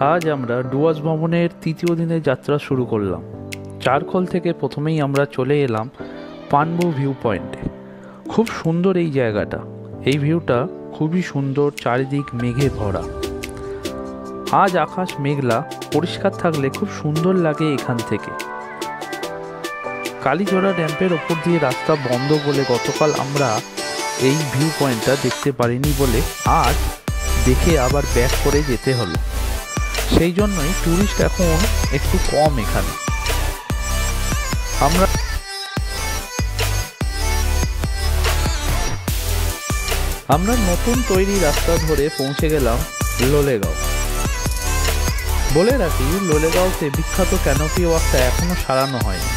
আজ আমরা ডুয়ার্স ভ্রমণের তৃতীয় দিনের যাত্রা শুরু করলাম। চারখোল থেকে প্রথমেই আমরা চলে এলাম পানবু ভিউ পয়েন্টে। খুব সুন্দর এই জায়গাটা, এই ভিউটা খুবই সুন্দর, চারিদিক মেঘে ভরা। আজ আকাশ মেঘলা, পরিষ্কার থাকলে খুব সুন্দর লাগে এখান থেকে। কালীঝরা ড্যাম্পের ওপর দিয়ে রাস্তা বন্ধ বলে গতকাল আমরা এই ভিউ পয়েন্টটা দেখতে পারিনি বলে আজ দেখে আবার ব্যাক করে যেতে হলো। সেই জন্যই ট্যুরিস্ট এখন একটু কম এখানে। আমরা নতুন তৈরি রাস্তা ধরে পৌঁছে গেলাম লোলেগাঁও। বলে রাখি, লোলেগাঁওতে বিখ্যাত ক্যানোপি ওয়াকটা এখনো সারানো হয়নি।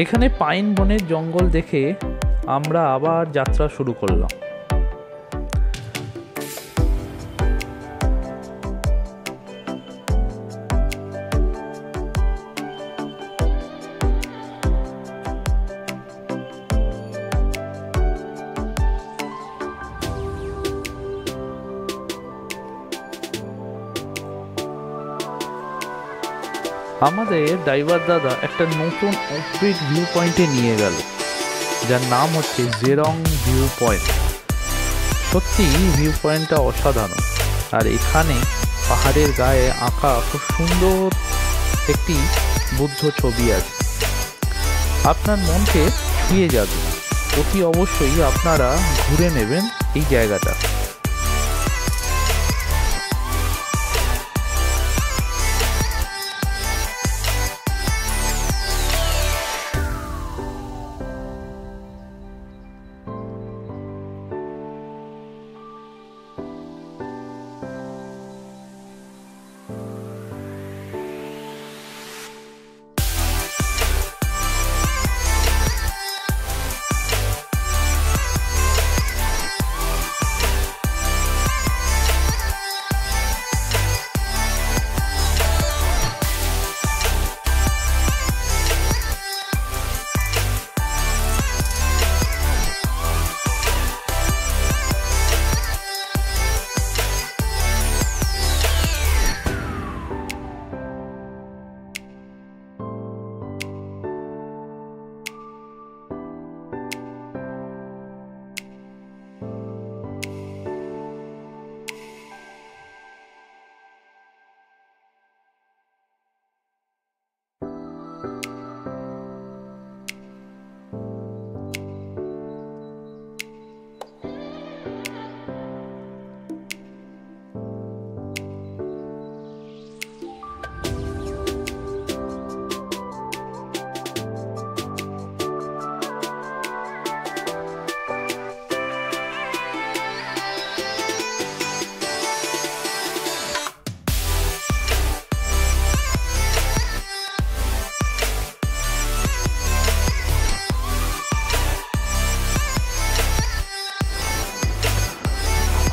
এখানে পাইন বনের জঙ্গল দেখে আমরা আবার যাত্রা শুরু করলাম। আমাদের ড্রাইভার দাদা একটা নতুন অফবিট ভিউ পয়েন্টে নিয়ে গেল, যার নাম হচ্ছে জেরং ভিউ পয়েন্ট। সত্যি ভিউ পয়েন্টটা অসাধারণ, আর এখানে পাহাড়ের গায়ে আঁকা খুব সুন্দর একটি বুদ্ধ ছবি আছে, আপনার মনকে ছুঁয়ে যাবে। অতি অবশ্যই আপনারা ঘুরে নেবেন এই জায়গাটা।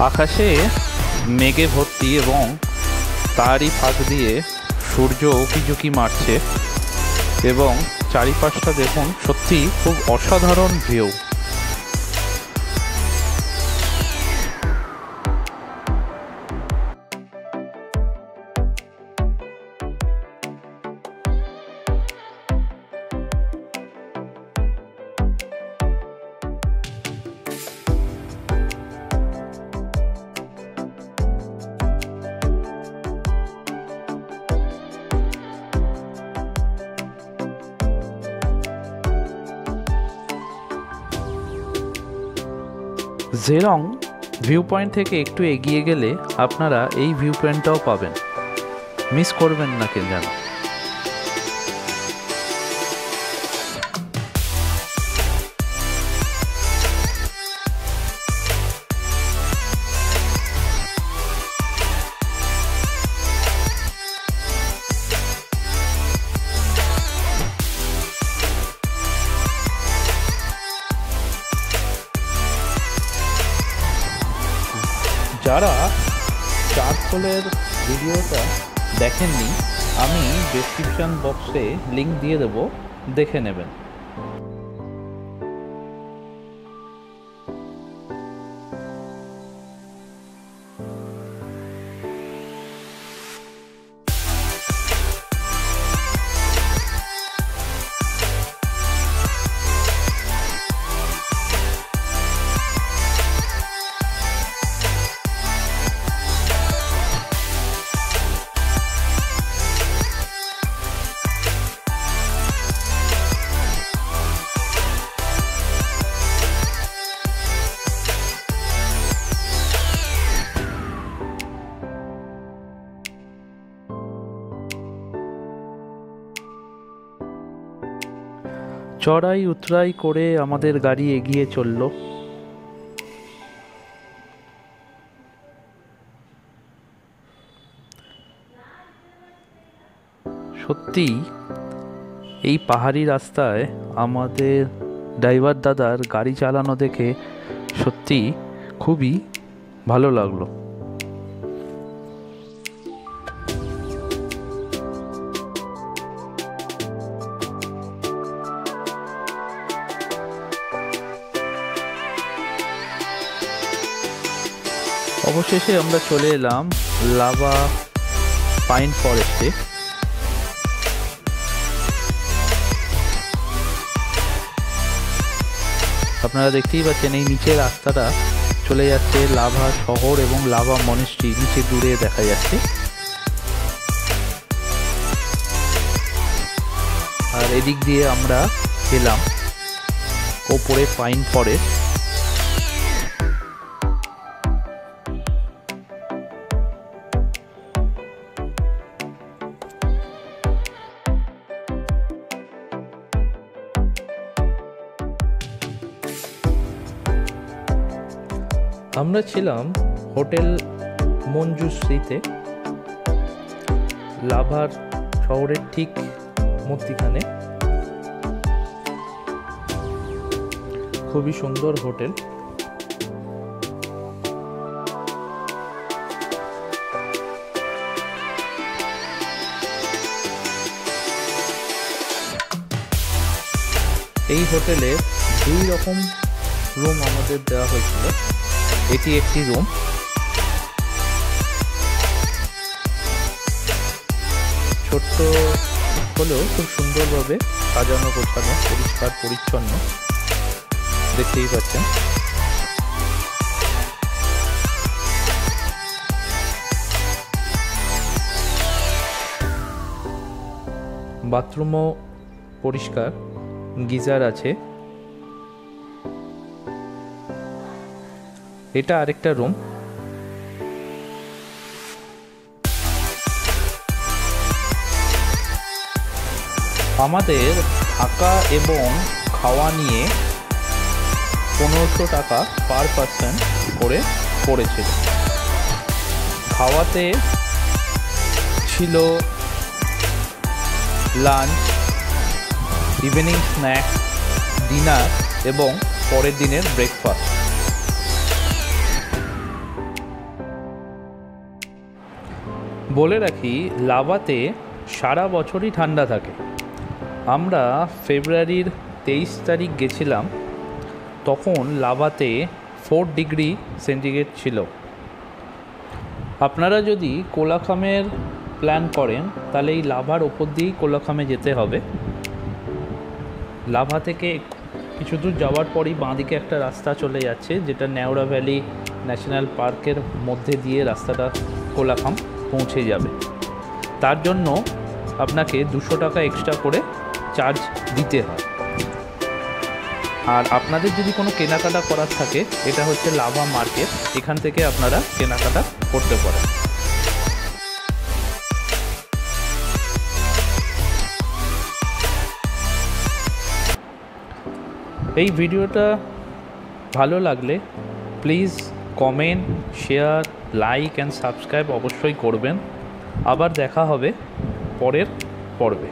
আকাশে মেঘে ভর্তি এবং তারই ফাঁক দিয়ে সূর্য উঁকিঝুঁকি মারছে এবং চারিপাশটা দেখুন, সত্যি খুব অসাধারণ ভিউ। জেরং ভিউ পয়েন্ট থেকে একটু এগিয়ে গেলে আপনারা এই ভিউ পয়েন্টটাও পাবেন, মিস করবেন না কেন যেন। যারা চারখোলের ভিডিওটা দেখেননি, আমি ডেসক্রিপশন বক্সে লিংক দিয়ে দেবো, দেখে নেবেন। চড়াই উতরাই করে আমাদের গাড়ি এগিয়ে চলল। সত্যি এই পাহাড়ি রাস্তায় আমাদের ড্রাইভার দাদার গাড়ি চালানো দেখে সত্যি খুবই ভালো লাগলো। অবশেষে আমরা চলে এলাম লাভা পাইন ফরেস্টে। আপনারা দেখতেই পাচ্ছেন এই নিচের রাস্তাটা চলে যাচ্ছে লাভা শহর এবং লাভা মনেস্ট্রি নিচে দূরে দেখা যাচ্ছে। আর এদিক দিয়ে আমরা গেলাম ওপরে পাইন ফরেস্ট। আমরা ছিলাম হোটেল মঞ্জুশ্রীতে, লাভার শহরের ঠিক মধ্যিখানে। খুবই সুন্দর হোটেল। এই হোটেলে 2 রকম রুম আমাদের দেওয়া হয়েছিল। এটি একটি রুম। ছোট্ট হলেও খুব সুন্দরভাবে সাজানো গোছানো, পরিষ্কার পরিচ্ছন্ন, দেখতেই পাচ্ছেন। বাথরুমও পরিষ্কার, গিজার আছে। এটা আরেকটা রুম। আমাদের থাকা এবং খাওয়া নিয়ে 1500 টাকা পার পারসন করে পড়েছিল। খাওয়াতে ছিল লাঞ্চ, ইভিনিং স্ন্যাক্স, ডিনার এবং পরের দিনের ব্রেকফাস্ট। বলে রাখি, লাভাতে সারা বছরই ঠান্ডা থাকে। আমরা ফেব্রুয়ারির 23 তারিখ গেছিলাম, তখন লাভাতে 4 ডিগ্রি সেন্টিগ্রেড ছিল। আপনারা যদি কোলাখামের প্ল্যান করেন তাহলে এই লাভার ওপর দিয়েই কোলাখামে যেতে হবে। লাভা থেকে কিছু দূর যাওয়ার পরই বাঁদিকে একটা রাস্তা চলে যাচ্ছে, যেটা নেওড়া ভ্যালি ন্যাশনাল পার্কের মধ্যে দিয়ে রাস্তাটা কোলাখাম পৌঁছে যাবে। তার জন্য আপনাকে 200 টাকা এক্সট্রা করে চার্জ দিতে হয়। আর আপনাদের যদি কোনো কেনাকাটা করার থাকে, এটা হচ্ছে লাভা মার্কেট, এখান থেকে আপনারা কেনাকাটা করতে পারেন। এই ভিডিওটা ভালো লাগলে please comment, share, like and subscribe অবশ্যই করবেন। আবার দেখা হবে পরের পর্বে।